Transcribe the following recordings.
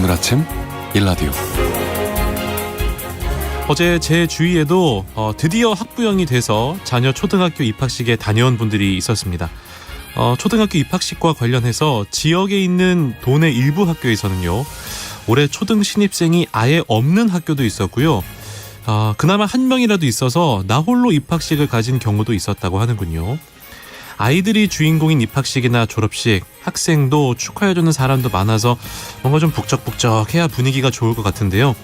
오늘 아침 일라디오. 어제 제 주위에도 드디어 학부형이 돼서 자녀 초등학교 입학식에 다녀온 분들이 있었습니다. 초등학교 입학식과 관련해서 지역에 있는 도내 일부 학교에서는요, 올해 초등 신입생이 아예 없는 학교도 있었고요. 그나마 한 명이라도 있어서 나홀로 입학식을 가진 경우도 있었다고 하는군요. 아이들이 주인공인 입학식이나 졸업식, 학생도 축하해주는 사람도 많아서 뭔가 좀 북적북적해야 분위기가 좋을 것 같은데요.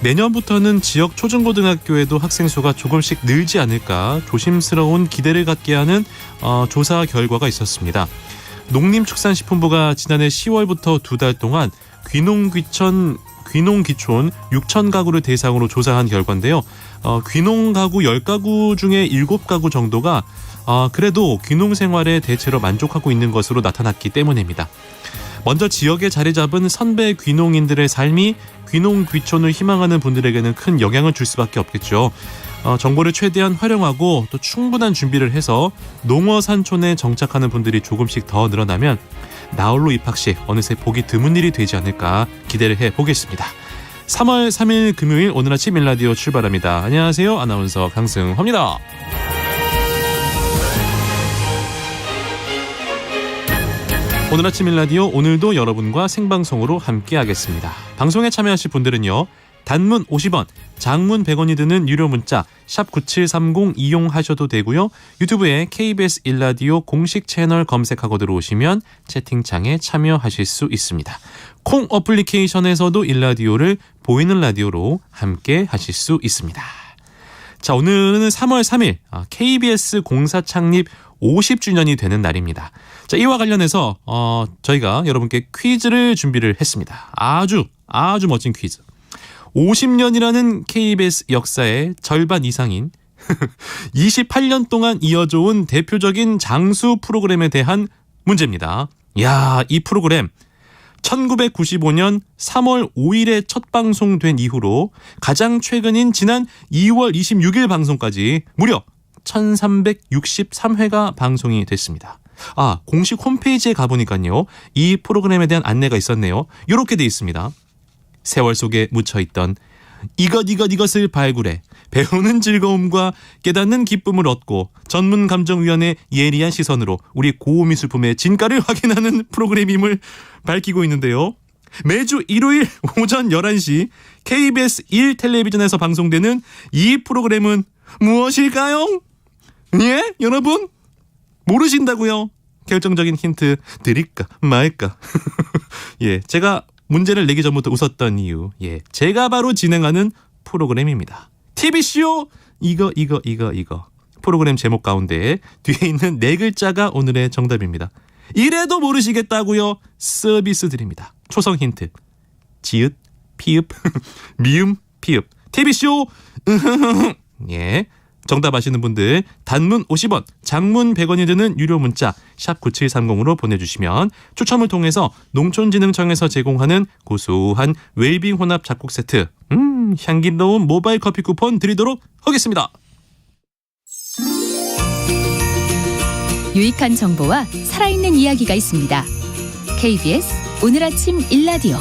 내년부터는 지역 초중고등학교에도 학생 수가 조금씩 늘지 않을까 조심스러운 기대를 갖게 하는 조사 결과가 있었습니다. 농림축산식품부가 지난해 10월부터 2달 동안 귀농귀촌 6,000가구를 대상으로 조사한 결과인데요. 귀농가구 10가구 중에 7가구 정도가 그래도 귀농 생활에 대체로 만족하고 있는 것으로 나타났기 때문입니다. 먼저 지역에 자리 잡은 선배 귀농인들의 삶이 귀농 귀촌을 희망하는 분들에게는 큰 영향을 줄 수밖에 없겠죠. 정보를 최대한 활용하고 또 충분한 준비를 해서 농어 산촌에 정착하는 분들이 조금씩 더 늘어나면 나홀로 입학식 어느새 보기 드문 일이 되지 않을까 기대를 해보겠습니다. 3월 3일 금요일 오늘 아침 일라디오 출발합니다. 안녕하세요. 아나운서 강승화입니다. 오늘 아침 일라디오 오늘도 여러분과 생방송으로 함께하겠습니다. 방송에 참여하실 분들은요, 단문 50원, 장문 100원이 드는 유료 문자 샵 9730 이용하셔도 되고요. 유튜브에 KBS 일라디오 공식 채널 검색하고 들어오시면 채팅창에 참여하실 수 있습니다. 콩 어플리케이션에서도 일라디오를 보이는 라디오로 함께 하실 수 있습니다. 자, 오늘은 3월 3일 KBS 공사 창립 50주년이 되는 날입니다. 자, 이와 관련해서 저희가 여러분께 퀴즈를 준비를 했습니다. 아주 멋진 퀴즈. 50년이라는 KBS 역사의 절반 이상인 28년 동안 이어져 온 대표적인 장수 프로그램에 대한 문제입니다. 이야, 이 프로그램 1995년 3월 5일에 첫 방송된 이후로 가장 최근인 지난 2월 26일 방송까지 무려 1363회가 방송이 됐습니다. 공식 홈페이지에 가보니까요, 이 프로그램에 대한 안내가 있었네요. 이렇게 돼 있습니다. 세월 속에 묻혀있던 이것을 발굴해 배우는 즐거움과 깨닫는 기쁨을 얻고 전문감정위원회 예리한 시선으로 우리 고미술품의 진가를 확인하는 프로그램임을 밝히고 있는데요. 매주 일요일 오전 11시 KBS 1텔레비전에서 방송되는 이 프로그램은 무엇일까요? 예? 여러분? 모르신다고요? 결정적인 힌트 드릴까 말까? 예, 제가 문제를 내기 전부터 웃었던 이유, 제가 바로 진행하는 프로그램입니다. TV쇼 이거 프로그램 제목 가운데 뒤에 있는 4글자가 오늘의 정답입니다. 이래도 모르시겠다고요? 서비스 드립니다. 초성 힌트 지읒, 피읍, 미음, 피읍. TV쇼 예, 정답 아시는 분들 단문 50원, 장문 100원이 드는 유료 문자 샵 9730으로 보내주시면 추첨을 통해서 농촌진흥청에서 제공하는 고소한 웰빙 혼합 잡곡 세트, 향기로운 모바일 커피 쿠폰 드리도록 하겠습니다. 유익한 정보와 살아있는 이야기가 있습니다. KBS 오늘 아침 일라디오.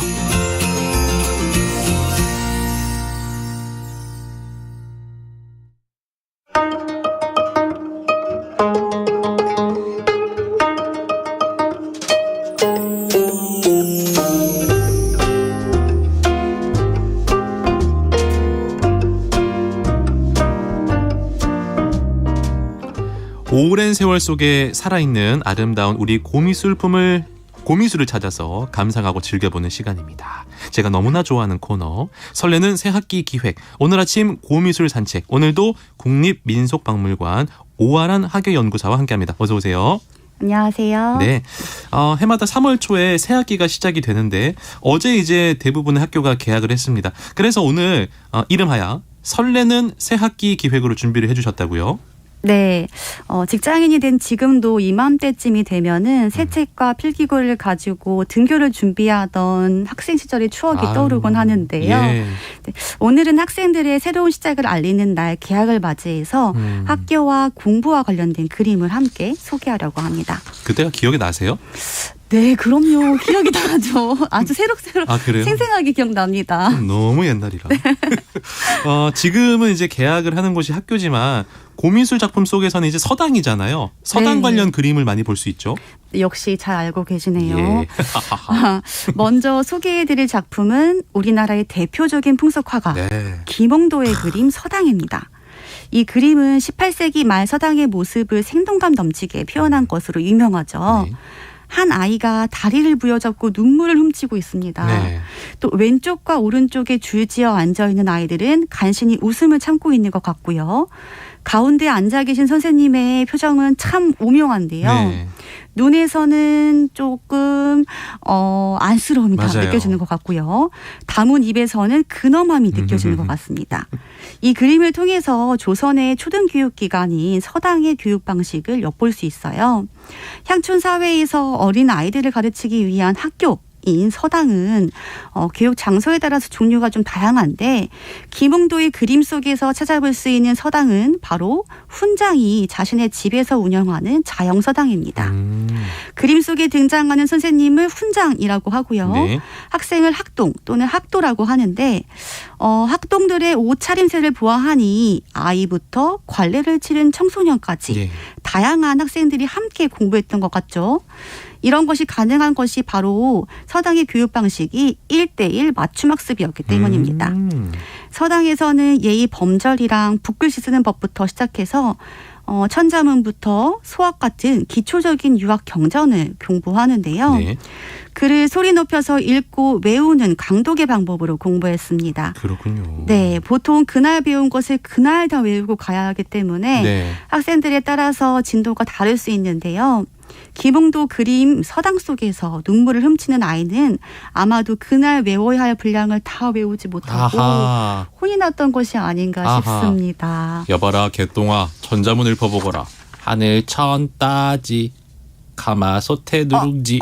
오랜 세월 속에 살아있는 아름다운 우리 고미술을 찾아서 감상하고 즐겨보는 시간입니다. 제가 너무나 좋아하는 코너, 설레는 새학기 기획, 오늘 아침 고미술 산책. 오늘도 국립민속박물관 오아란 학예연구사와 함께합니다. 어서 오세요. 안녕하세요. 네, 해마다 3월 초에 새학기가 시작이 되는데 어제 이제 대부분의 학교가 개학을 했습니다. 그래서 오늘 이름하여 설레는 새학기 기획으로 준비를 해주셨다고요? 네, 직장인이 된 지금도 이맘때쯤이 되면은 새 책과 필기구를 가지고 등교를 준비하던 학생 시절의 추억이 떠오르곤 하는데요. 예. 네, 오늘은 학생들의 새로운 시작을 알리는 날 개학을 맞이해서 학교와 공부와 관련된 그림을 함께 소개하려고 합니다. 그때가 기억이 나세요? 네, 그럼요. 기억이 나죠. 아주 새록새록 아, 그래요? 생생하게 기억납니다. 너무 옛날이라. 지금은 이제 개학을 하는 곳이 학교지만 고미술 작품 속에서는 이제 서당이잖아요. 서당 네. 관련 그림을 많이 볼 수 있죠. 역시 잘 알고 계시네요. 예. 먼저 소개해드릴 작품은 우리나라의 대표적인 풍속화가 네. 김홍도의 그림 서당입니다. 이 그림은 18세기 말 서당의 모습을 생동감 넘치게 표현한 것으로 유명하죠. 네. 한 아이가 다리를 부여잡고 눈물을 훔치고 있습니다. 네. 또 왼쪽과 오른쪽에 줄지어 앉아있는 아이들은 간신히 웃음을 참고 있는 것 같고요. 가운데 앉아 계신 선생님의 표정은 참 오묘한데요. 네. 눈에서는 조금 안쓰러움이 다 맞아요. 느껴지는 것 같고요. 다문 입에서는 근엄함이 느껴지는 것 같습니다. 이 그림을 통해서 조선의 초등교육기관인 서당의 교육 방식을 엿볼 수 있어요. 향촌 사회에서 어린 아이들을 가르치기 위한 학교인 서당은 교육 장소에 따라서 종류가 좀 다양한데 김홍도의 그림 속에서 찾아볼 수 있는 서당은 바로 훈장이 자신의 집에서 운영하는 자영서당입니다. 그림 속에 등장하는 선생님을 훈장이라고 하고요. 네. 학생을 학동 또는 학도라고 하는데 학동들의 옷차림새를 보아하니 아이부터 관례를 치른 청소년까지 예. 다양한 학생들이 함께 공부했던 것 같죠. 이런 것이 가능한 것이 바로 서당의 교육 방식이 1:1 맞춤학습이었기 때문입니다. 서당에서는 예의 범절이랑 붓글씨 쓰는 법부터 시작해서 천자문부터 소학 같은 기초적인 유학 경전을 공부하는데요. 네. 글을 소리 높여서 읽고 외우는 강독의 방법으로 공부했습니다. 그렇군요. 네, 보통 그날 배운 것을 그날 다 외우고 가야 하기 때문에 네. 학생들에 따라서 진도가 다를 수 있는데요. 김홍도 그림 서당 속에서 눈물을 훔치는 아이는 아마도 그날 외워야 할 분량을 다 외우지 못하고 아하. 혼이 났던 것이 아닌가 아하. 싶습니다. 여봐라 개똥아 전자문을 퍼보거라. 하늘 천 따지 가마솥에 누룽지.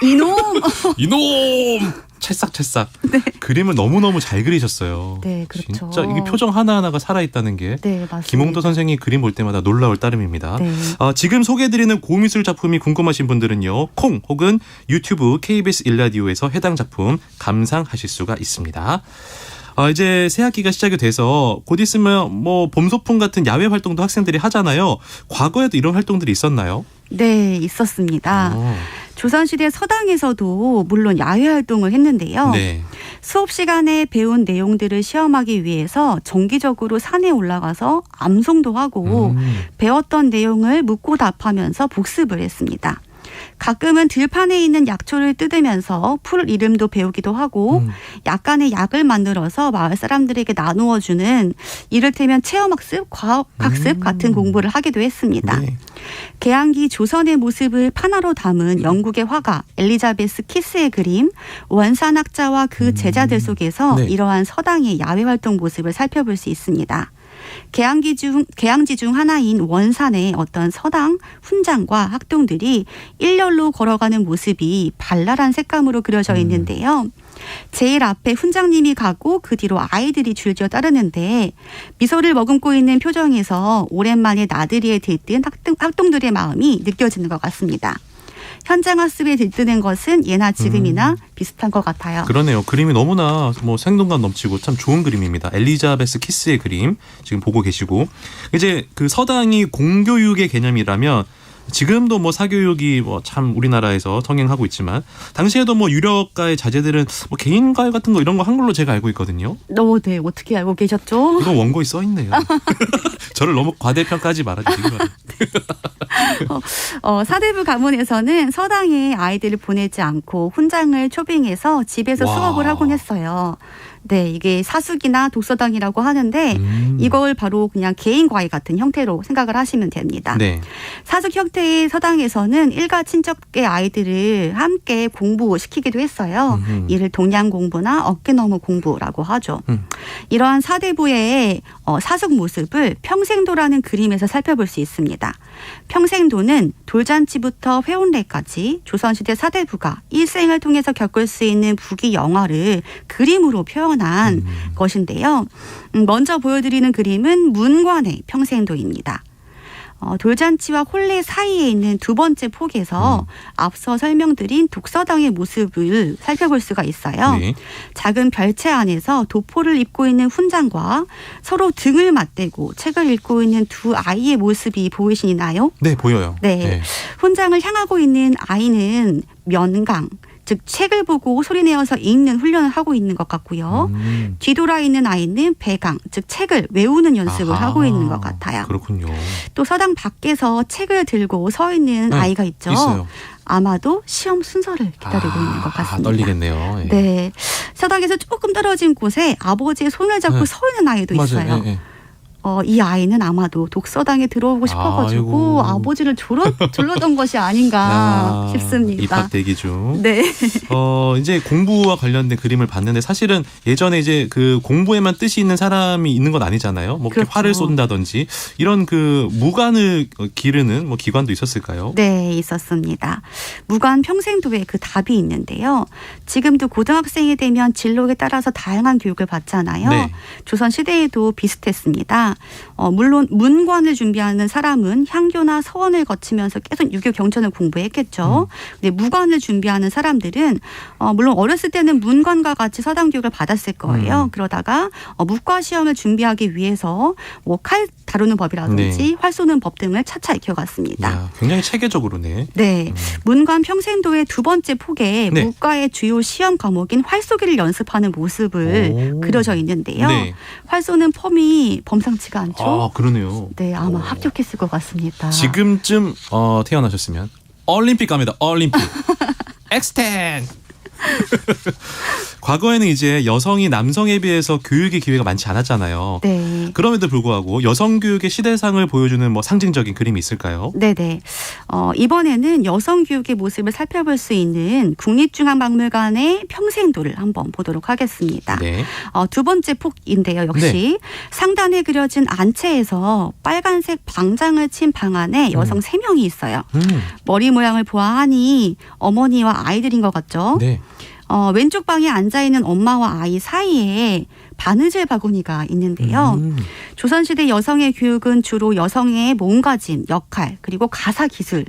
이놈! 이놈! 찰싹찰싹. 네. 그림을 너무너무 잘 그리셨어요. 네, 그렇죠. 진짜 이게 표정 하나하나가 살아있다는 게 네, 맞습니다. 김홍도 선생이 그림 볼 때마다 놀라울 따름입니다. 네. 지금 소개해드리는 고미술 작품이 궁금하신 분들은요. 콩 혹은 유튜브 KBS 1라디오에서 해당 작품 감상하실 수가 있습니다. 이제 새학기가 시작이 돼서 곧 있으면 뭐 봄소풍 같은 야외 활동도 학생들이 하잖아요. 과거에도 이런 활동들이 있었나요? 네, 있었습니다. 어. 조선시대 서당에서도 물론 야외 활동을 했는데요. 네. 수업 시간에 배운 내용들을 시험하기 위해서 정기적으로 산에 올라가서 암송도 하고 배웠던 내용을 묻고 답하면서 복습을 했습니다. 가끔은 들판에 있는 약초를 뜯으면서 풀 이름도 배우기도 하고 약간의 약을 만들어서 마을 사람들에게 나누어 주는 이를테면 체험학습, 과학학습 같은 공부를 하기도 했습니다. 네. 개항기 조선의 모습을 판화로 담은 영국의 화가 엘리자베스 키스의 그림 원산학자와 그 제자들 속에서 네. 이러한 서당의 야외 활동 모습을 살펴볼 수 있습니다. 개항지 중 하나인 원산의 어떤 서당 훈장과 학동들이 일렬로 걸어가는 모습이 발랄한 색감으로 그려져 있는데요. 제일 앞에 훈장님이 가고 그 뒤로 아이들이 줄지어 따르는데 미소를 머금고 있는 표정에서 오랜만에 나들이에 들뜬 학동들의 마음이 느껴지는 것 같습니다. 현장 학습에 들뜨는 것은 예나 지금이나 비슷한 것 같아요. 그러네요. 그림이 너무나 뭐 생동감 넘치고 참 좋은 그림입니다. 엘리자베스 키스의 그림 지금 보고 계시고 이제 그 서당이 공교육의 개념이라면 지금도 뭐 사교육이 뭐 참 우리나라에서 성행하고 있지만 당시에도 뭐 유력가의 자제들은 뭐 개인과외 같은 거 이런 거 한글로 제가 알고 있거든요. 네, 어떻게 알고 계셨죠? 이거 원고에 써 있네요. 저를 너무 과대평가하지 말아주시기 바랍니다. 사대부 가문에서는 서당에 아이들을 보내지 않고 훈장을 초빙해서 집에서 와. 수업을 하곤 했어요. 네, 이게 사숙이나 독서당이라고 하는데 이걸 바로 그냥 개인 과외 같은 형태로 생각을 하시면 됩니다. 네. 사숙 형태의 서당에서는 일가 친척의 아이들을 함께 공부시키기도 했어요. 이를 동량 공부나 어깨너머 공부라고 하죠. 이러한 사대부의 사숙 모습을 평생도라는 그림에서 살펴볼 수 있습니다. 평생도는 돌잔치부터 회혼례까지 조선시대 사대부가 일생을 통해서 겪을 수 있는 부귀 영화를 그림으로 표현한 것인데요. 먼저 보여드리는 그림은 문관의 평생도입니다. 돌잔치와 혼례 사이에 있는 두 번째 폭에서 앞서 설명드린 독서당의 모습을 살펴볼 수가 있어요. 네. 작은 별채 안에서 도포를 입고 있는 훈장과 서로 등을 맞대고 책을 읽고 있는 두 아이의 모습이 보이시나요? 네, 보여요. 네. 훈장을 향하고 있는 아이는 면강, 즉 책을 보고 소리내어서 읽는 훈련을 하고 있는 것 같고요. 뒤돌아 있는 아이는 배강, 즉 책을 외우는 연습을 아하, 하고 있는 것 같아요. 그렇군요. 또 서당 밖에서 책을 들고 서 있는 아이가 있죠. 있어요. 아마도 시험 순서를 기다리고 있는 것 같습니다. 떨리겠네요. 예. 네. 서당에서 조금 떨어진 곳에 아버지의 손을 잡고 네. 서 있는 아이도 맞아요. 있어요. 예, 예. 이 아이는 아마도 독서당에 들어오고 싶어가지고 아이고. 아버지를 졸르던 것이 아닌가 싶습니다. 입학 대기 중. 네. 이제 공부와 관련된 그림을 봤는데 사실은 예전에 이제 그 공부에만 뜻이 있는 사람이 있는 건 아니잖아요. 뭐 이렇게 그렇죠. 활을 쏜다든지 이런 그 무관을 기르는 뭐 기관도 있었을까요? 네, 있었습니다. 무관 평생도에 그 답이 있는데요. 지금도 고등학생이 되면 진로에 따라서 다양한 교육을 받잖아요. 네. 조선 시대에도 비슷했습니다. 물론 문관을 준비하는 사람은 향교나 서원을 거치면서 계속 유교 경전을 공부했겠죠. 근데 무관을 준비하는 사람들은 물론 어렸을 때는 문관과 같이 서당 교육을 받았을 거예요. 그러다가 묵과 시험을 준비하기 위해서 뭐 칼 다루는 법이라든지 활 쏘는 법 등을 차차 익혀갔습니다. 야, 굉장히 체계적으로네. 네, 문관 평생도의 두 번째 폭에 네. 묵과의 주요 시험 과목인 활쏘기를 연습하는 모습을 오. 그려져 있는데요. 네. 활 쏘는 폼이 범상치가 않죠. 아, 그러네요. 네, 아마 오. 합격했을 것 같습니다. 지금쯤 태어나셨으면 올림픽 갑니다. 올림픽. 엑스텐. 과거에는 이제 여성이 남성에 비해서 교육의 기회가 많지 않았잖아요. 네. 그럼에도 불구하고 여성 교육의 시대상을 보여주는 뭐 상징적인 그림이 있을까요? 네네. 이번에는 여성 교육의 모습을 살펴볼 수 있는 국립중앙박물관의 평생도를 한번 보도록 하겠습니다. 네. 두 번째 폭인데요. 역시 상단에 그려진 안채에서 빨간색 방장을 친 방 안에 여성 3명이 있어요. 머리 모양을 보아하니 어머니와 아이들인 것 같죠? 네. 왼쪽 방에 앉아있는 엄마와 아이 사이에 바느질 바구니가 있는데요. 조선시대 여성의 교육은 주로 여성의 몸가짐, 역할, 그리고 가사 기술이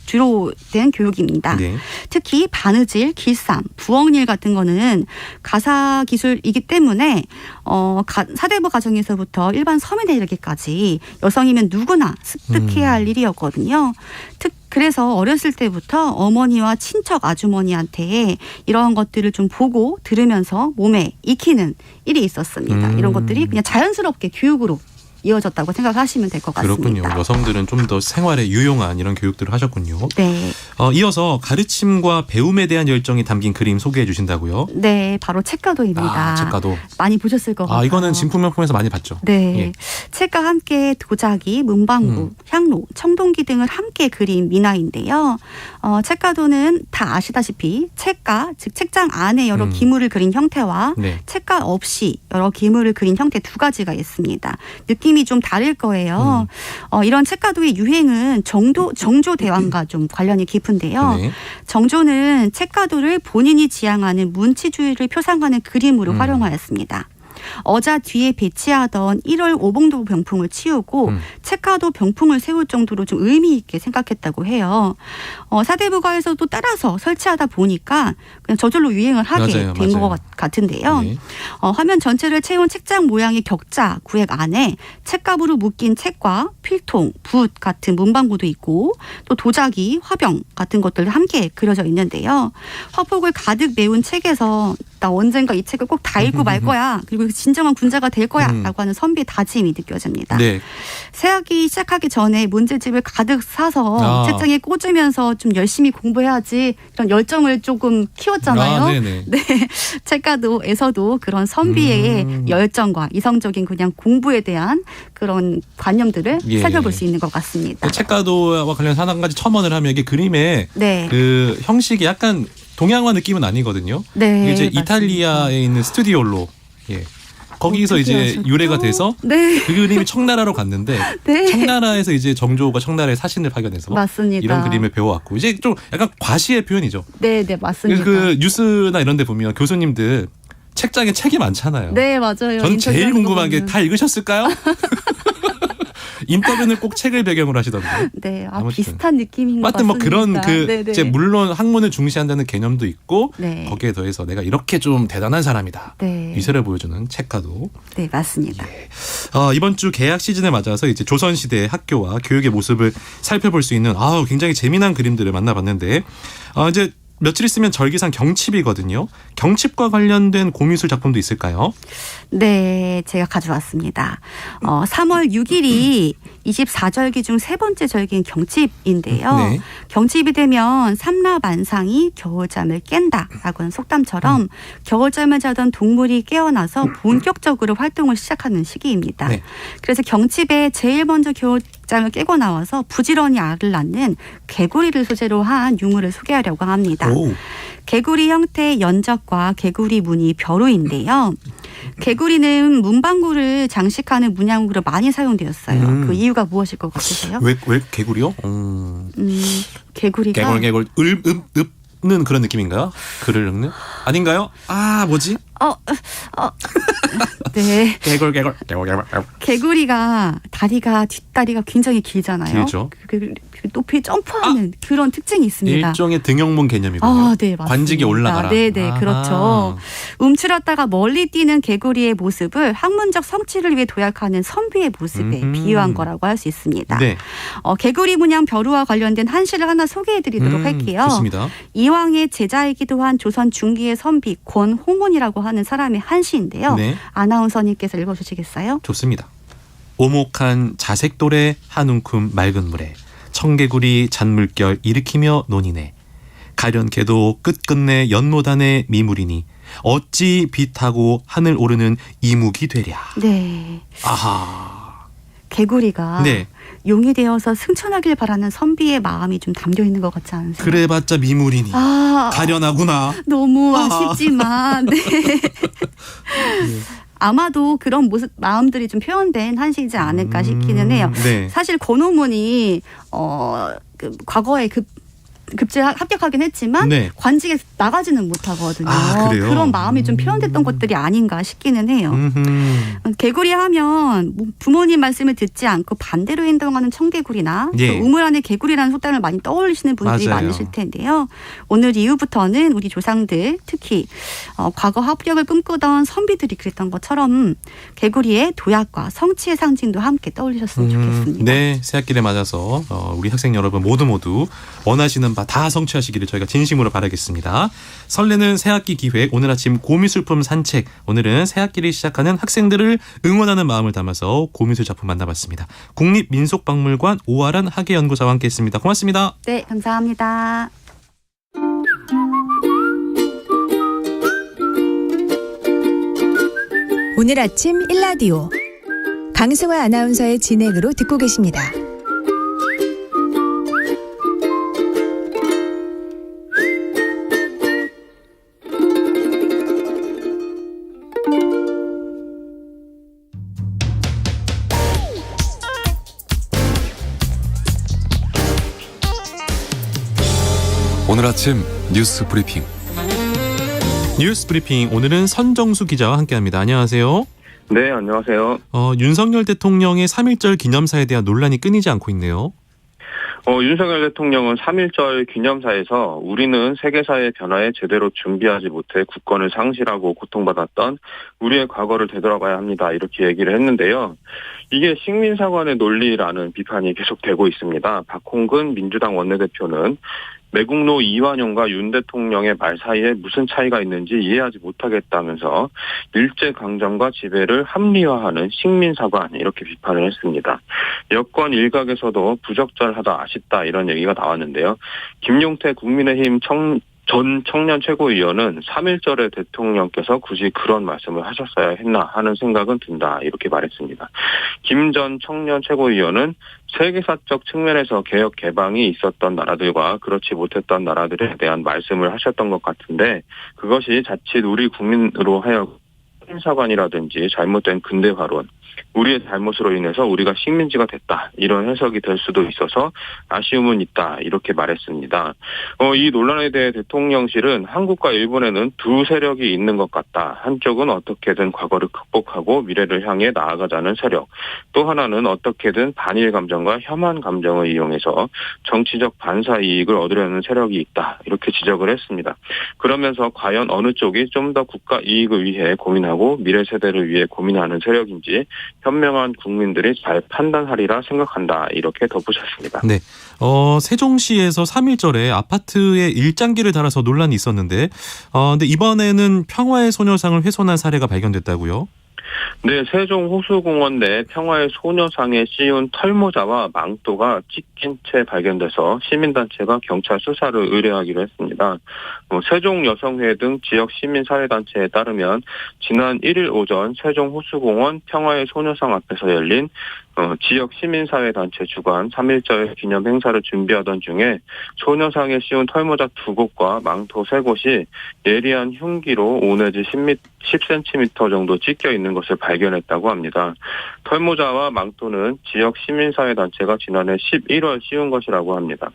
주로 된 교육입니다. 네. 특히 바느질, 길쌈, 부엌일 같은 거는 가사 기술이기 때문에 사대부 가정에서부터 일반 서민에 이르기까지 여성이면 누구나 습득해야 할 일이었거든요. 그래서 어렸을 때부터 어머니와 친척 아주머니한테 이런 것들을 좀 보고 들으면서 몸에 익히는 일이 있었습니다. 이런 것들이 그냥 자연스럽게 교육으로 이어졌다고 생각하시면 될 것 같습니다. 그렇군요. 여성들은 좀 더 생활에 유용한 이런 교육들을 하셨군요. 네. 이어서 가르침과 배움에 대한 열정이 담긴 그림 소개해 주신다고요? 네, 바로 책가도입니다. 책가도. 많이 보셨을 것 같아요. 이거는 진품명품에서 많이 봤죠. 네. 예. 책과 함께 도자기, 문방구, 향로, 청동기 등을 함께 그린 미나인데요. 책가도는 다 아시다시피 책가, 즉 책장 안에 여러 기물을 그린 형태와 네. 책가 없이 여러 기물을 그린 형태 두 가지가 있습니다. 느낌이 좀 다를 거예요. 이런 책가도의 유행은 정조대왕과 좀 관련이 깊은데요. 네. 정조는 책가도를 본인이 지향하는 문치주의를 표상하는 그림으로 활용하였습니다. 어자 뒤에 배치하던 1월 오봉도 병풍을 치우고 책가도 병풍을 세울 정도로 좀 의미 있게 생각했다고 해요. 사대부가에서도 따라서 설치하다 보니까 그냥 저절로 유행을 하게 된 것 같은데요. 네. 화면 전체를 채운 책장 모양의 격자 구획 안에 책가부로 묶인 책과 필통, 붓 같은 문방구도 있고 또 도자기, 화병 같은 것들도 함께 그려져 있는데요. 화폭을 가득 메운 책에서 나 언젠가 이 책을 꼭 다 읽고 말 거야. 그리고 진정한 군자가 될 거야. 라고 하는 선비의 다짐이 느껴집니다. 네. 새학기 시작하기 전에 문제집을 가득 사서 책장에 꽂으면서 좀 열심히 공부해야지 이런 열정을 조금 키웠잖아요. 네네. 네. 책가도에서도 그런 선비의 열정과 이성적인 그냥 공부에 대한 그런 관념들을 살펴볼 수 있는 것 같습니다. 책가도와 관련해서 한 가지 첨언을 하면 이게 그림의 네. 그 형식이 약간 동양화 느낌은 아니거든요. 네, 이게 이제 맞습니다. 이탈리아에 있는 스튜디올로 거기서 이제 하셨죠? 유래가 돼서 네. 그 그림이 청나라로 갔는데 네. 청나라에서 이제 정조가 청나라의 사신을 발견해서 맞습니다. 이런 그림을 배워왔고 이제 좀 약간 과시의 표현이죠. 네, 네, 맞습니다. 그 뉴스나 이런 데 보면 교수님들 책장에 책이 많잖아요. 네, 맞아요. 저는 제일 궁금한 게 다 읽으셨을까요? 인터뷰는 꼭 책을 배경으로 하시던데. 네, 아무튼. 비슷한 느낌인 것 하여튼 같습니다. 뭐 그런 네네. 이제 물론 학문을 중시한다는 개념도 있고 네. 거기에 더해서 내가 이렇게 좀 대단한 사람이다. 네. 위세를 보여주는 책가도. 네, 맞습니다. 이번 주 개학 시즌에 맞아서 이제 조선시대의 학교와 교육의 모습을 살펴볼 수 있는 굉장히 재미난 그림들을 만나봤는데 이제 며칠 있으면 절기상 경칩이거든요. 경칩과 관련된 고미술 작품도 있을까요? 네, 제가 가져왔습니다. 3월 6일이 24절기 중 세 번째 절기인 경칩인데요. 네. 경칩이 되면 삼라만상이 겨울잠을 깬다라고 하는 속담처럼 겨울잠을 자던 동물이 깨어나서 본격적으로 활동을 시작하는 시기입니다. 네. 그래서 경칩에 제일 먼저 겨울잠을 깨고 나와서 부지런히 알을 낳는 개구리를 소재로 한 유물을 소개하려고 합니다. 오. 개구리 형태의 연적과 개구리 무늬 벼루인데요. 개구리는 문방구를 장식하는 문양으로 많이 사용되었어요. 그 이유가 무엇일 것 같으세요? 왜 개구리요? 개구리가 개굴 읊는 그런 느낌인가요? 글을 읊는? 아닌가요? 뭐지? 네. 개굴. 개구리가 뒷다리가 굉장히 길잖아요. 길죠. 그 높이 점프하는 그런 특징이 있습니다. 일종의 등용문 개념이군요. 네, 맞습니다. 관직이 올라가라. 네, 아하. 그렇죠. 움츠렸다가 멀리 뛰는 개구리의 모습을 학문적 성취를 위해 도약하는 선비의 모습에 비유한 거라고 할 수 있습니다. 네. 개구리 문양 벼루와 관련된 한시를 하나 소개해드리도록 할게요. 좋습니다. 이왕의 제자이기도 한 조선 중기의 선비 권홍원이라고 하는 사람의 한시인데요. 네. 아나운서님께서 읽어주시겠어요? 좋습니다. 오목한 자색돌에 한 움큼 맑은 물에 청개구리 잔물결 일으키며 논이네. 가련개도 끝끝내 연못안에 미물이니 어찌 빛하고 하늘 오르는 이묵이 되랴. 네. 아하. 개구리가 네. 용이 되어서 승천하길 바라는 선비의 마음이 좀 담겨 있는 것 같지 않으세요? 그래봤자 미물이니 가련하구나. 너무 아쉽지만 네. 아마도 그런 모습 마음들이 좀 표현된 한시이지 않을까 싶기는 해요. 네. 사실 권호문이 과거에 급제 합격하긴 했지만 네. 관직에 나가지는 못하거든요. 그래요? 그런 마음이 좀 표현됐던 것들이 아닌가 싶기는 해요. 개구리 하면 부모님 말씀을 듣지 않고 반대로 행동하는 청개구리나 예. 또 우물 안에 개구리라는 속담을 많이 떠올리시는 분들이 맞아요. 많으실 텐데요. 오늘 이후부터는 우리 조상들 특히 과거 합격을 꿈꾸던 선비들이 그랬던 것처럼 개구리의 도약과 성취의 상징도 함께 떠올리셨으면 좋겠습니다. 네, 새학기를 맞아서 우리 학생 여러분 모두 원하시는 바 다 성취하시기를 저희가 진심으로 바라겠습니다. 설레는 새학기 기획 오늘 아침 고미술품 산책. 오늘은 새학기를 시작하는 학생들을 응원하는 마음을 담아서 고미술 작품 만나봤습니다. 국립민속박물관 오아란 학예연구사와 함께했습니다. 고맙습니다. 네, 감사합니다. 오늘 아침 일라디오 강승화 아나운서의 진행으로 듣고 계십니다. 오늘 아침 뉴스 브리핑. 뉴스 브리핑 오늘은 선정수 기자와 함께합니다. 안녕하세요. 네, 안녕하세요. 윤석열 대통령의 3.1절 기념사에 대한 논란이 끊이지 않고 있네요. 윤석열 대통령은 3.1절 기념사에서 우리는 세계사의 변화에 제대로 준비하지 못해 국권을 상실하고 고통받았던 우리의 과거를 되돌아가야 합니다. 이렇게 얘기를 했는데요. 이게 식민사관의 논리라는 비판이 계속되고 있습니다. 박홍근 민주당 원내대표는 매국노 이완용과 윤 대통령의 말 사이에 무슨 차이가 있는지 이해하지 못하겠다면서 일제강점과 지배를 합리화하는 식민사관 이렇게 비판을 했습니다. 여권 일각에서도 부적절하다 아쉽다 이런 얘기가 나왔는데요. 김용태 국민의힘 전 청년 최고위원은 3.1절에 대통령께서 굳이 그런 말씀을 하셨어야 했나 하는 생각은 든다 이렇게 말했습니다. 김 전 청년 최고위원은 세계사적 측면에서 개혁 개방이 있었던 나라들과 그렇지 못했던 나라들에 대한 말씀을 하셨던 것 같은데 그것이 자칫 우리 국민으로 하여금 식민사관이라든지 잘못된 근대화론, 우리의 잘못으로 인해서 우리가 식민지가 됐다. 이런 해석이 될 수도 있어서 아쉬움은 있다. 이렇게 말했습니다. 이 논란에 대해 대통령실은 한국과 일본에는 두 세력이 있는 것 같다. 한쪽은 어떻게든 과거를 극복하고 미래를 향해 나아가자는 세력. 또 하나는 어떻게든 반일 감정과 혐한 감정을 이용해서 정치적 반사 이익을 얻으려는 세력이 있다. 이렇게 지적을 했습니다. 그러면서 과연 어느 쪽이 좀 더 국가 이익을 위해 고민하고 미래 세대를 위해 고민하는 세력인지 현명한 국민들이 잘 판단하리라 생각한다. 이렇게 덧붙였습니다. 네. 세종시에서 3.1절에 아파트에 일장기를 달아서 논란이 있었는데, 근데 이번에는 평화의 소녀상을 훼손한 사례가 발견됐다고요? 네, 세종 호수공원 내 평화의 소녀상에 씌운 털모자와 망토가 찢긴 채 발견돼서 시민단체가 경찰 수사를 의뢰하기로 했습니다. 세종여성회 등 지역 시민사회단체에 따르면 지난 1일 오전 세종 호수공원 평화의 소녀상 앞에서 열린 지역 시민사회단체 주관 3.1절 기념 행사를 준비하던 중에 소녀상에 씌운 털모자 2곳과 망토 3곳이 예리한 흉기로 5 내지 10cm 정도 찢겨 있는 것을 발견했다고 합니다. 털모자와 망토는 지역 시민사회단체가 지난해 11월 씌운 것이라고 합니다.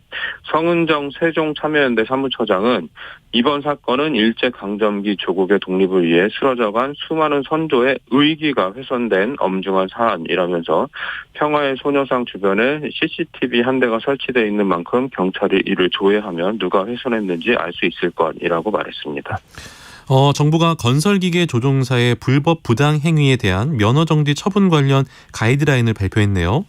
성은정 세종참여연대 사무처장은 이번 사건은 일제강점기 조국의 독립을 위해 쓰러져간 수많은 선조의 의기가 훼손된 엄중한 사안이라면서 평화의 소녀상 주변에 CCTV 한 대가 설치되어 있는 만큼 경찰이 이를 조회하면 누가 훼손했는지 알 수 있을 것이라고 말했습니다. 정부가 건설기계 조종사의 불법 부당 행위에 대한 면허정지 처분 관련 가이드라인을 발표했네요.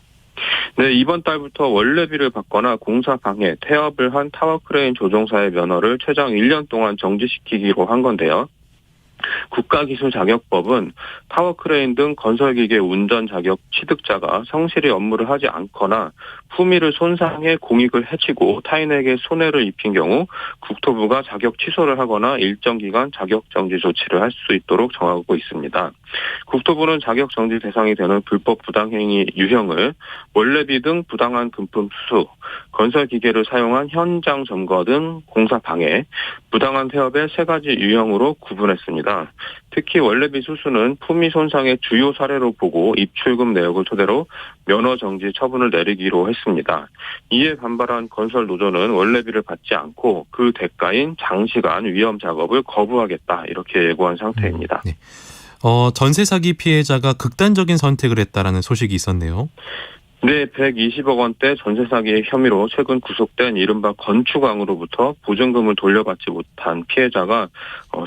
네, 이번 달부터 원래비를 받거나 공사 방해, 태업을 한 타워크레인 조종사의 면허를 최장 1년 동안 정지시키기로 한 건데요. 국가기술자격법은 타워크레인 등 건설기계 운전 자격 취득자가 성실히 업무를 하지 않거나 품위를 손상해 공익을 해치고 타인에게 손해를 입힌 경우 국토부가 자격 취소를 하거나 일정 기간 자격 정지 조치를 할 수 있도록 정하고 있습니다. 국토부는 자격 정지 대상이 되는 불법 부당행위 유형을 원래비 등 부당한 금품 수수, 건설기계를 사용한 현장 점거 등 공사 방해, 부당한 태업의 3가지 유형으로 구분했습니다. 특히 원래비 수수는 품위 손상의 주요 사례로 보고 입출금 내역을 토대로 면허 정지 처분을 내리기로 했습니다. 이에 반발한 건설 노조는 원래비를 받지 않고 그 대가인 장시간 위험 작업을 거부하겠다 이렇게 예고한 상태입니다. 네. 전세 사기 피해자가 극단적인 선택을 했다라는 소식이 있었네요. 네, 120억 원대 전세 사기 혐의로 최근 구속된 이른바 건축왕으로부터 보증금을 돌려받지 못한 피해자가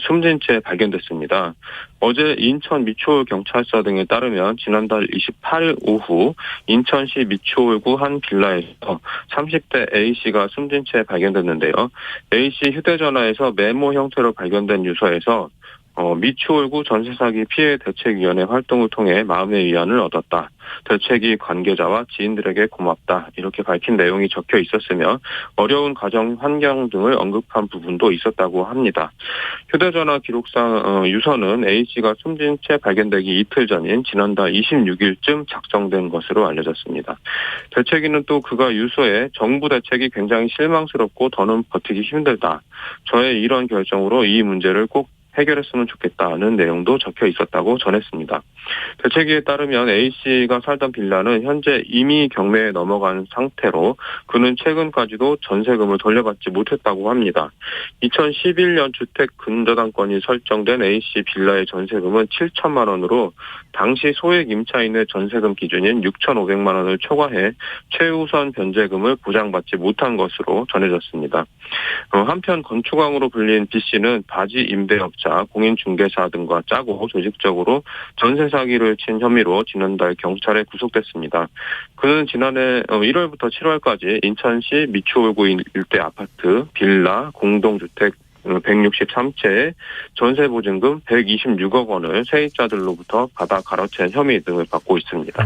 숨진 채 발견됐습니다. 어제 인천 미추홀 경찰서 등에 따르면 지난달 28일 오후 인천시 미추홀구 한 빌라에서 30대 A씨가 숨진 채 발견됐는데요. A씨 휴대전화에서 메모 형태로 발견된 유서에서 미추홀구 전세사기 피해대책위원회 활동을 통해 마음의 위안을 얻었다. 대책위 관계자와 지인들에게 고맙다. 이렇게 밝힌 내용이 적혀 있었으며 어려운 가정 환경 등을 언급한 부분도 있었다고 합니다. 휴대전화 기록상 유서는 A씨가 숨진 채 발견되기 이틀 전인 지난달 26일쯤 작성된 것으로 알려졌습니다. 대책위는 또 그가 유서에 정부 대책이 굉장히 실망스럽고 더는 버티기 힘들다. 저의 이런 결정으로 이 문제를 꼭 해결했으면 좋겠다는 내용도 적혀 있었다고 전했습니다. 대책위에 따르면 A씨가 살던 빌라는 현재 이미 경매에 넘어간 상태로 그는 최근까지도 전세금을 돌려받지 못했다고 합니다. 2011년 주택 근저당권이 설정된 A씨 빌라의 전세금은 7천만 원으로 당시 소액 임차인의 전세금 기준인 6,500만 원을 초과해 최우선 변제금을 보장받지 못한 것으로 전해졌습니다. 한편 건축왕으로 불린 B씨는 바지 임대업자, 공인중개사 등과 짜고 조직적으로 전세 사기를 친 혐의로 지난달 경찰에 구속됐습니다. 그는 지난해 1월부터 7월까지 인천시 미추홀구 일대 아파트, 빌라, 공동주택 163채에 전세보증금 126억 원을 세입자들로부터 받아 가로챈 혐의 등을 받고 있습니다.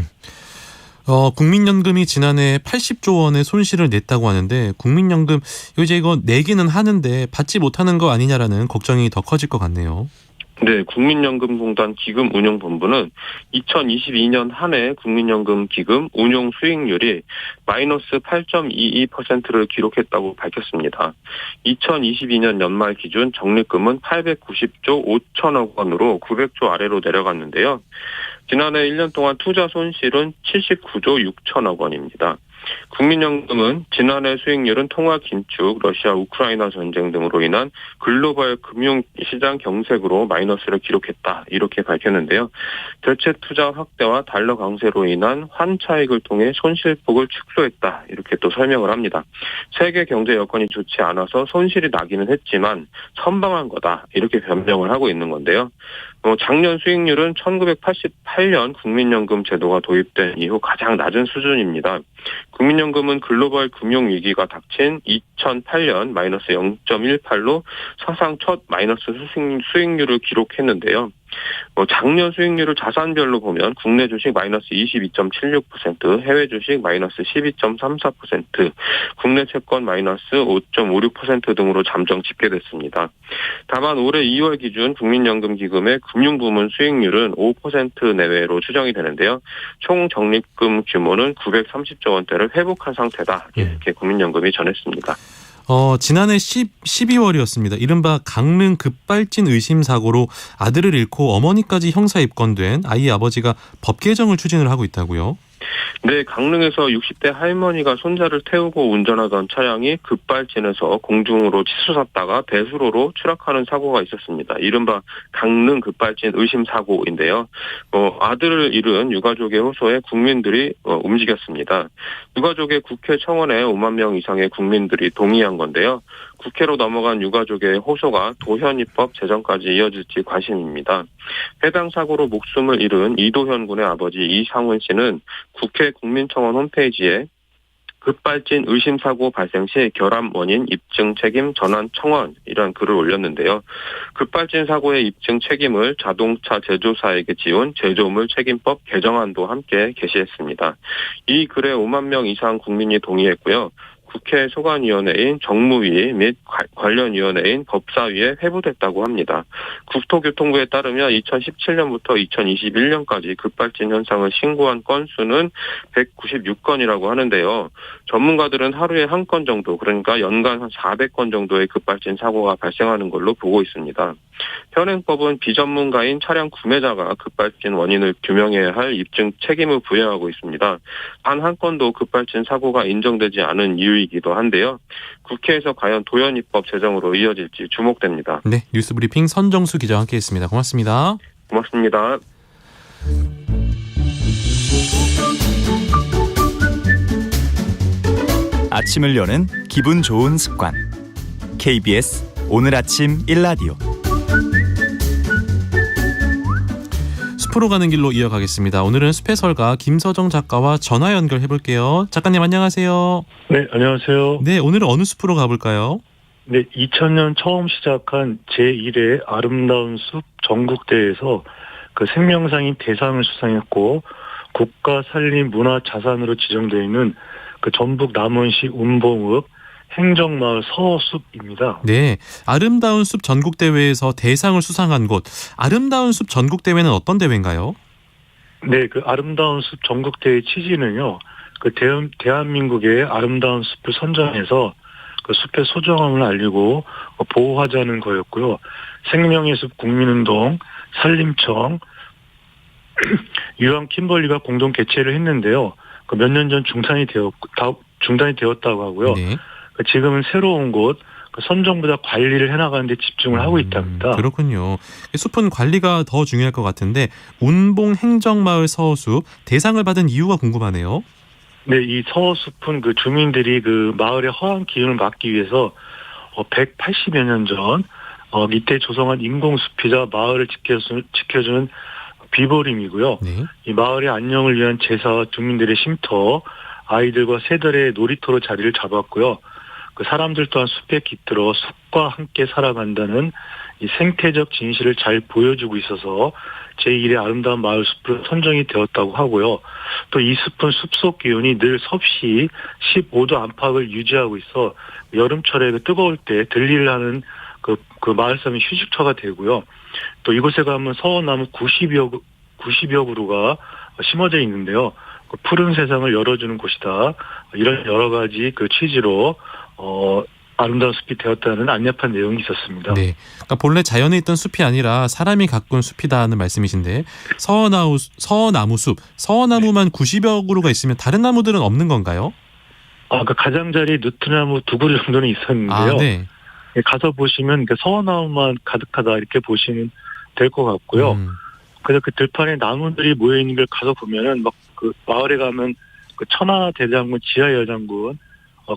국민연금이 지난해 80조 원의 손실을 냈다고 하는데 국민연금 이제 이거 내기는 하는데 받지 못하는 거 아니냐라는 걱정이 더 커질 것 같네요. 네, 국민연금공단 기금운용본부는 2022년 한 해 국민연금 기금 운용 수익률이 마이너스 8.22%를 기록했다고 밝혔습니다. 2022년 연말 기준 적립금은 890조 5천억 원으로 900조 아래로 내려갔는데요. 지난해 1년 동안 투자 손실은 79조 6천억 원입니다. 국민연금은 지난해 수익률은 통화 긴축, 러시아 우크라이나 전쟁 등으로 인한 글로벌 금융시장 경색으로 마이너스를 기록했다 이렇게 밝혔는데요. 대체 투자 확대와 달러 강세로 인한 환차익을 통해 손실폭을 축소했다 이렇게 또 설명을 합니다. 세계 경제 여건이 좋지 않아서 손실이 나기는 했지만 선방한 거다 이렇게 변명을 하고 있는 건데요. 작년 수익률은 1988년 국민연금 제도가 도입된 이후 가장 낮은 수준입니다. 국민연금은 글로벌 금융위기가 닥친 2008년 마이너스 0.18로 사상 첫 마이너스 수익률을 기록했는데요. 작년 수익률을 자산별로 보면 국내 주식 마이너스 22.76%, 해외 주식 마이너스 12.34%, 국내 채권 마이너스 5.56% 등으로 잠정 집계됐습니다. 다만 올해 2월 기준 국민연금 기금의 금융부문 수익률은 5% 내외로 추정이 되는데요. 총 적립금 규모는 930조 원대를 회복한 상태다. 이렇게 국민연금이 전했습니다. 지난해 12월이었습니다. 이른바 강릉 급발진 의심 사고로 아들을 잃고 어머니까지 형사 입건된 아이의 아버지가 법 개정을 추진을 하고 있다고요? 네, 강릉에서 60대 할머니가 손자를 태우고 운전하던 차량이 급발진해서 공중으로 치솟았다가 대수로로 추락하는 사고가 있었습니다. 이른바 강릉 급발진 의심 사고인데요. 아들을 잃은 유가족의 호소에 국민들이 움직였습니다. 유가족의 국회 청원에 5만 명 이상의 국민들이 동의한 건데요. 국회로 넘어간 유가족의 호소가 도현 입법 제정까지 이어질지 관심입니다. 해당 사고로 목숨을 잃은 이도현 군의 아버지 이상훈 씨는 국회 국민청원 홈페이지에 급발진 의심사고 발생 시 결함 원인 입증 책임 전환 청원이라는 글을 올렸는데요. 급발진 사고의 입증 책임을 자동차 제조사에게 지운 제조물 책임법 개정안도 함께 게시했습니다. 이 글에 5만 명 이상 국민이 동의했고요. 국회 소관위원회인 정무위 및 관련위원회인 법사위에 회부됐다고 합니다. 국토교통부에 따르면 2017년부터 2021년까지 급발진 현상을 신고한 건수는 196건이라고 하는데요. 전문가들은 하루에 한 건 정도, 그러니까 연간 한 400건 정도의 급발진 사고가 발생하는 걸로 보고 있습니다. 현행법은 비전문가인 차량 구매자가 급발진 원인을 규명해야 할 입증 책임을 부여하고 있습니다. 단 한 건도 급발진 사고가 인정되지 않은 이유이기도 한데요. 국회에서 과연 도현 입법 제정으로 이어질지 주목됩니다. 네, 뉴스브리핑 선정수 기자와 함께했습니다. 고맙습니다. 고맙습니다. 아침을 여는 기분 좋은 습관. KBS 오늘 아침 1라디오. 숲으로 가는 길로 이어가겠습니다. 오늘은 숲의 설가 김서정 작가와 전화 연결해볼게요. 작가님 안녕하세요. 네, 안녕하세요. 네, 오늘은 어느 숲으로 가볼까요? 네, 2000년 처음 시작한 제1회 아름다운 숲 전국대회에서 그 생명상인 대상을 수상했고 국가 산림 문화 자산으로 지정되어 있는 그 전북 남원시 운봉읍 행정마을 서숲입니다. 네, 아름다운 숲 전국대회에서 대상을 수상한 곳. 아름다운 숲 전국대회는 어떤 대회인가요? 네, 그 아름다운 숲 전국대회 취지는요. 그 대한민국의 아름다운 숲을 선정해서 그 숲의 소중함을 알리고 보호하자는 거였고요. 생명의 숲 국민운동, 산림청, 유황 킴벌리가 공동 개최를 했는데요. 그 몇 년 전 중단이 되었다고 하고요. 네. 지금은 새로운 곳 선정보다 관리를 해나가는 데 집중을 하고 있답니다. 그렇군요. 숲은 관리가 더 중요할 것 같은데 운봉 행정마을 서숲 대상을 받은 이유가 궁금하네요. 네, 이 서숲은 그 주민들이 그 마을의 허황 기운을 막기 위해서 180여 년 전 이때 조성한 인공숲이자 마을을 지켜주는 비보림이고요. 네. 이 마을의 안녕을 위한 제사와 주민들의 쉼터, 아이들과 새들의 놀이터로 자리를 잡았고요. 그 사람들 또한 숲에 깃들어 숲과 함께 살아간다는 이 생태적 진실을 잘 보여주고 있어서 제1의 아름다운 마을 숲으로 선정이 되었다고 하고요. 또 이 숲은 숲속 기온이 늘 섭씨 15도 안팎을 유지하고 있어 여름철에 그 뜨거울 때 들릴라는 그 마을 사람의 휴식처가 되고요. 또 이곳에 가면 서원나무 90여 그루가 심어져 있는데요. 그 푸른 세상을 열어주는 곳이다. 이런 여러 가지 그 취지로 아름다운 숲이 되었다는 안내판 내용이 있었습니다. 네. 그러니까 본래 자연에 있던 숲이 아니라 사람이 가꾼 숲이다는 말씀이신데 서나무 숲, 서나무만 90여 그루가 있으면 다른 나무들은 없는 건가요? 그 가장자리 느티나무 2그루 정도는 있었는데요. 네. 가서 보시면 서나무만 가득하다 이렇게 보시면 될 것 같고요. 그래서 그 들판에 나무들이 모여 있는 걸 가서 보면은 막 그 마을에 가면 그 천하대장군, 지하여장군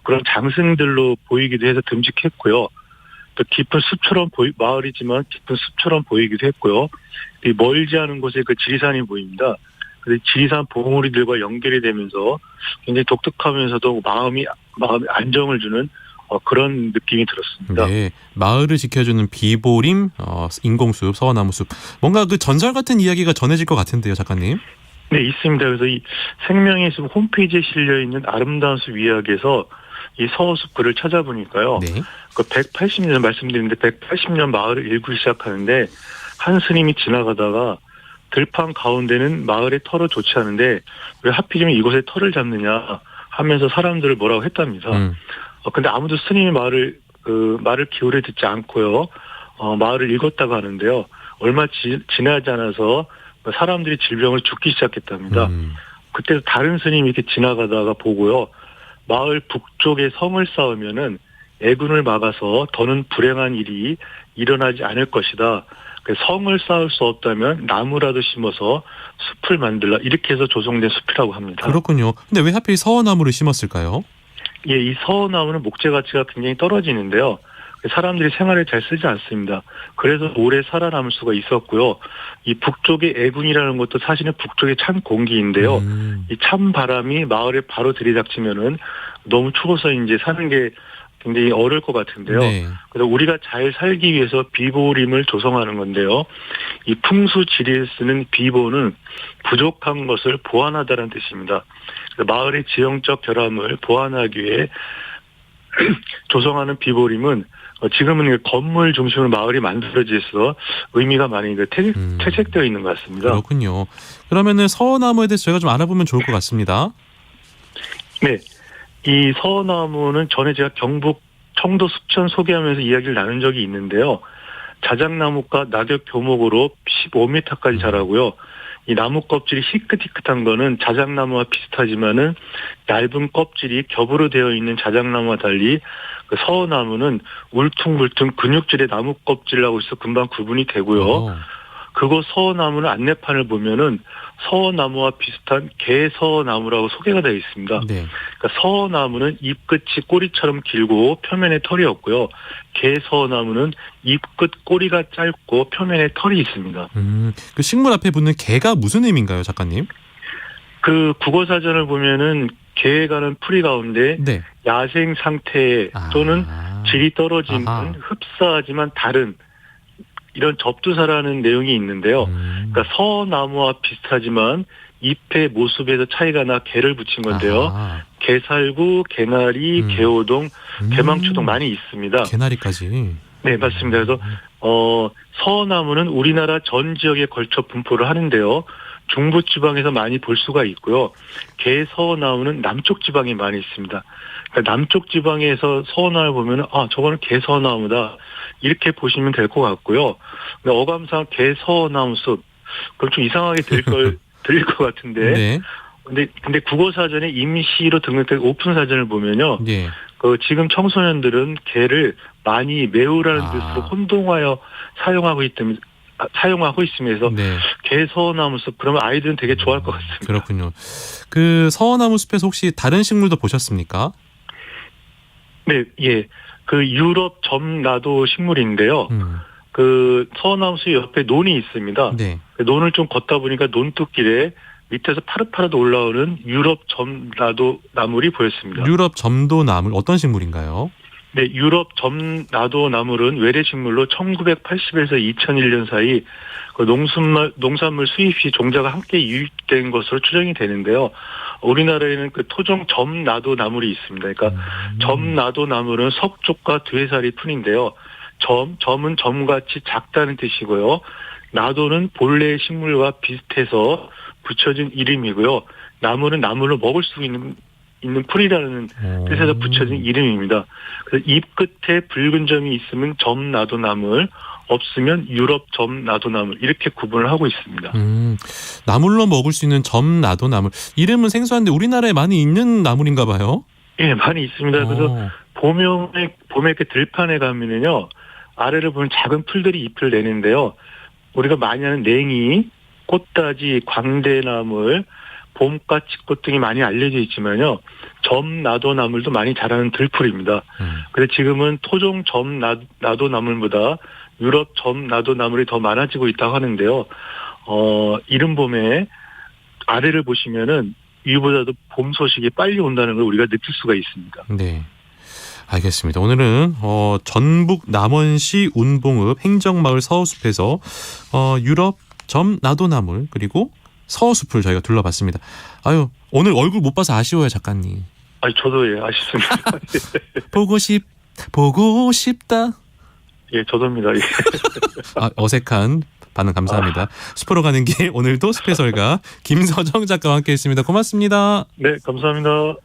그런 장승들로 보이기도 해서 듬직했고요. 또 깊은 숲처럼 마을이지만 깊은 숲처럼 보이기도 했고요. 이 멀지 않은 곳에 그 지리산이 보입니다. 그래서 지리산 봉우리들과 연결이 되면서 굉장히 독특하면서도 마음이 안정을 주는 그런 느낌이 들었습니다. 네, 마을을 지켜주는 비보림, 인공숲, 서나무숲. 뭔가 그 전설 같은 이야기가 전해질 것 같은데요, 작가님. 네, 있습니다. 그래서 이 생명의 숲 홈페이지에 실려 있는 아름다운 숲 이야기에서 이 서호숲 글을 찾아보니까요. 네. 그 180년 말씀드렸는데 180년 마을을 일구 시작하는데 한 스님이 지나가다가 들판 가운데는 마을의 터로 좋지 않은데 왜 하필이면 이곳에 터를 잡느냐 하면서 사람들을 뭐라고 했답니다. 근데 아무도 스님의 말을 기울여 듣지 않고요. 마을을 읽었다고 하는데요. 얼마 지나지 않아서 사람들이 질병을 죽기 시작했답니다. 그때 다른 스님이 이렇게 지나가다가 보고요. 마을 북쪽에 성을 쌓으면은 애군을 막아서 더는 불행한 일이 일어나지 않을 것이다. 성을 쌓을 수 없다면 나무라도 심어서 숲을 만들라. 이렇게 해서 조성된 숲이라고 합니다. 그렇군요. 근데 왜 하필 서나무를 심었을까요? 예, 이 서나무는 목재 가치가 굉장히 떨어지는데요. 사람들이 생활에 잘 쓰지 않습니다. 그래서 오래 살아남을 수가 있었고요. 이 북쪽의 애군이라는 것도 사실은 북쪽의 찬 공기인데요. 이 찬 바람이 마을에 바로 들이닥치면은 너무 추워서 이제 사는 게 굉장히 어려울 것 같은데요. 네. 그래서 우리가 잘 살기 위해서 비보림을 조성하는 건데요. 이 풍수지리에 쓰는 비보는 부족한 것을 보완하다는 뜻입니다. 마을의 지형적 결함을 보완하기 위해 조성하는 비보림은 지금은 건물 중심으로 마을이 만들어져서 의미가 많이 퇴색되어 있는 것 같습니다. 그렇군요. 그러면은 서나무에 대해서 저희가 좀 알아보면 좋을 것 같습니다. 네. 이 서나무는 전에 제가 경북 청도 숲천 소개하면서 이야기를 나눈 적이 있는데요. 자작나무과 낙엽 교목으로 15m까지 자라고요. 이 나무 껍질이 희끗희끗한 거는 자작나무와 비슷하지만은 얇은 껍질이 겹으로 되어 있는 자작나무와 달리 그 서나무는 울퉁불퉁 근육질의 나무 껍질하고 있어 금방 구분이 되고요. 그거 서나무는 안내판을 보면은 서나무와 비슷한 개서나무라고 소개가 되어 있습니다. 네. 그러니까 서나무는 잎끝이 꼬리처럼 길고 표면에 털이 없고요. 개서나무는 잎끝 꼬리가 짧고 표면에 털이 있습니다. 그 식물 앞에 붙는 개가 무슨 의미인가요, 작가님? 그 국어사전을 보면은 개에 가는 풀이 가운데 네. 야생 상태 또는 질이 떨어지는 흡사하지만 다른 이런 접두사라는 내용이 있는데요. 그러니까 서나무와 비슷하지만 잎의 모습에서 차이가 나 개를 붙인 건데요. 개살구, 개나리, 개오동, 개망초동 많이 있습니다. 개나리까지. 네, 맞습니다. 그래서 서나무는 우리나라 전 지역에 걸쳐 분포를 하는데요. 중부 지방에서 많이 볼 수가 있고요. 개서나무는 남쪽 지방에 많이 있습니다. 그러니까 남쪽 지방에서 서나무를 보면 저거는 개서나무다 이렇게 보시면 될 것 같고요. 근데 어감상 개서나무숲 그럼 좀 이상하게 들릴 것 같은데. 네. 근데 국어사전에 임시로 등록된 오픈 사전을 보면요. 네. 지금 청소년들은 개를 많이 매우라는 뜻으로 혼동하여 사용하고 있으면서 네. 개서나무숲 그러면 아이들은 되게 좋아할 것 같습니다. 그렇군요. 그 서나무 숲에서 혹시 다른 식물도 보셨습니까? 네, 예. 그 유럽 점나도 식물인데요. 그 서나무 숲 옆에 논이 있습니다. 네. 그 논을 좀 걷다 보니까 논뚝길에 밑에서 파릇파릇 올라오는 유럽 점나도 나물이 보였습니다. 유럽 점도 나물 어떤 식물인가요? 네, 유럽 점나도 나물은 외래 식물로 1980에서 2001년 사이 그 농산물 수입 시 종자가 함께 유입된 것으로 추정이 되는데요. 우리나라에는 그 토종 점나도 나물이 있습니다. 그러니까 점나도 나물은 석쪽과 되살이 푼인데요. 점은 점같이 작다는 뜻이고요. 나도는 본래의 식물과 비슷해서 붙여진 이름이고요. 나무는 나무를 먹을 수 있는 풀이라는 뜻에서 붙여진 이름입니다. 그래서 잎 끝에 붉은 점이 있으면 점나도나물, 없으면 유럽 점나도나물 이렇게 구분을 하고 있습니다. 나물로 먹을 수 있는 점나도나물. 이름은 생소한데 우리나라에 많이 있는 나물인가 봐요. 예, 많이 있습니다. 그래서 봄에 이렇게 들판에 가면은요, 아래를 보면 작은 풀들이 잎을 내는데요. 우리가 많이 하는 냉이, 꽃다지, 광대나물, 봄가치꽃 등이 많이 알려져 있지만요. 점나도나물도 많이 자라는 들풀입니다. 그래서 지금은 토종 점나도나물보다 유럽 점나도나물이 더 많아지고 있다고 하는데요. 이른 봄에 아래를 보시면은 위보다도 봄 소식이 빨리 온다는 걸 우리가 느낄 수가 있습니다. 네. 알겠습니다. 오늘은 전북 남원시 운봉읍 행정마을 서호숲에서 유럽 점나도나물 그리고 서호숲을 저희가 둘러봤습니다. 아유, 오늘 얼굴 못 봐서 아쉬워요, 작가님. 아니, 저도 예, 아쉽습니다. 보고 싶다. 예, 저도입니다. 예. 어색한 반응 감사합니다. 숲으로 가는 길 오늘도 숲해설가 김서정 작가와 함께했습니다. 고맙습니다. 네, 감사합니다.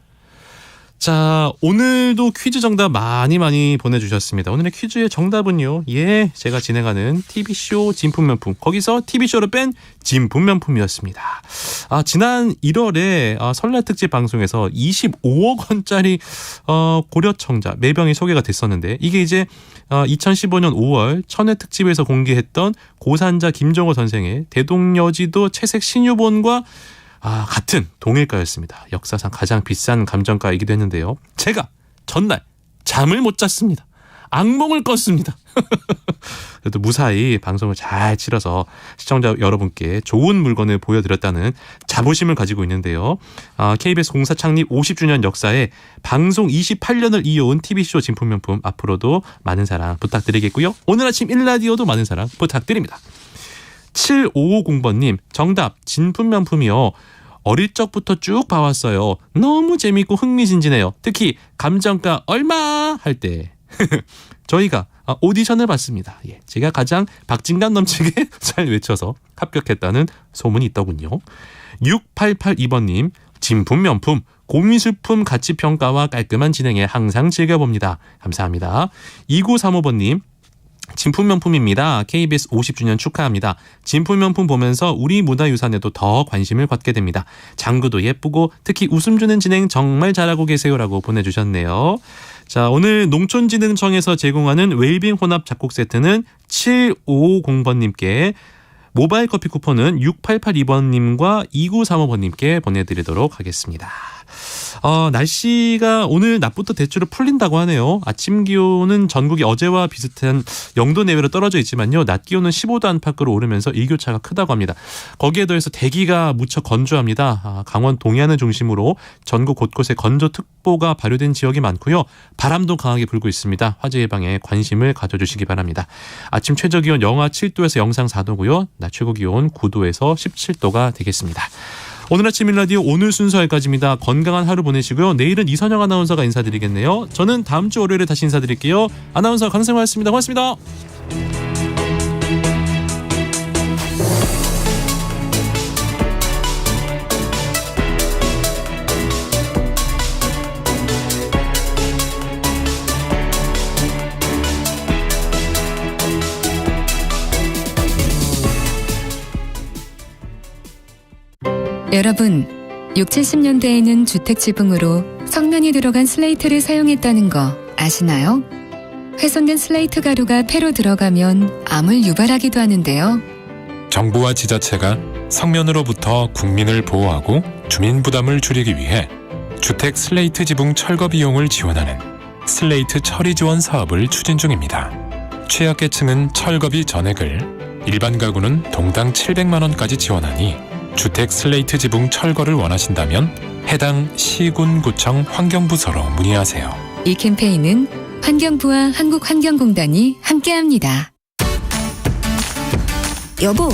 자, 오늘도 퀴즈 정답 많이 보내주셨습니다. 오늘의 퀴즈의 정답은요. 예, 제가 진행하는 TV쇼 진품명품. 거기서 TV쇼를 뺀 진품명품이었습니다. 지난 1월에 설날 특집 방송에서 25억 원짜리 고려청자 매병이 소개가 됐었는데 이게 이제 2015년 5월 천회 특집에서 공개했던 고산자 김정호 선생의 대동여지도 채색 신유본과 같은 동일가였습니다. 역사상 가장 비싼 감정가이기도 했는데요. 제가 전날 잠을 못 잤습니다. 악몽을 꿨습니다. 그래도 무사히 방송을 잘 치러서 시청자 여러분께 좋은 물건을 보여드렸다는 자부심을 가지고 있는데요. KBS 공사 창립 50주년 역사에 방송 28년을 이어온 TV쇼 진품명품 앞으로도 많은 사랑 부탁드리겠고요. 오늘 아침 1라디오도 많은 사랑 부탁드립니다. 7550번님 정답 진품명품이요. 어릴 적부터 쭉 봐왔어요. 너무 재밌고 흥미진진해요. 특히 감정가 얼마 할 때 저희가 오디션을 봤습니다. 예, 제가 가장 박진감 넘치게 잘 외쳐서 합격했다는 소문이 있더군요. 6882번님 진품명품 고미술품 가치평가와 깔끔한 진행에 항상 즐겨봅니다. 감사합니다. 2935번님 진품명품입니다. KBS 50주년 축하합니다. 진품명품 보면서 우리 문화유산에도 더 관심을 갖게 됩니다. 장구도 예쁘고 특히 웃음 주는 진행 정말 잘하고 계세요라고 보내주셨네요. 자, 오늘 농촌진흥청에서 제공하는 웰빙 혼합 잡곡 세트는 7550번님께, 모바일 커피 쿠폰은 6882번님과 2935번님께 보내드리도록 하겠습니다. 날씨가 오늘 낮부터 대체로 풀린다고 하네요. 아침 기온은 전국이 어제와 비슷한 0도 내외로 떨어져 있지만요. 낮 기온은 15도 안팎으로 오르면서 일교차가 크다고 합니다. 거기에 더해서 대기가 무척 건조합니다. 강원 동해안을 중심으로 전국 곳곳에 건조특보가 발효된 지역이 많고요. 바람도 강하게 불고 있습니다. 화재 예방에 관심을 가져주시기 바랍니다. 아침 최저 기온 영하 7도에서 영상 4도고요. 낮 최고 기온 9도에서 17도가 되겠습니다. 오늘 아침 1라디오 오늘 순서 여기까지입니다. 건강한 하루 보내시고요. 내일은 이선영 아나운서가 인사드리겠네요. 저는 다음 주 월요일에 다시 인사드릴게요. 아나운서 강승화였습니다. 고맙습니다. 여러분, 60, 70년대에는 주택지붕으로 성면이 들어간 슬레이트를 사용했다는 거 아시나요? 훼손된 슬레이트 가루가 폐로 들어가면 암을 유발하기도 하는데요. 정부와 지자체가 성면으로부터 국민을 보호하고 주민 부담을 줄이기 위해 주택 슬레이트 지붕 철거 비용을 지원하는 슬레이트 처리 지원 사업을 추진 중입니다. 취약계층은 철거비 전액을, 일반 가구는 동당 700만 원까지 지원하니 주택 슬레이트 지붕 철거를 원하신다면 해당 시군구청 환경부서로 문의하세요. 이 캠페인은 환경부와 한국환경공단이 함께합니다. 여보,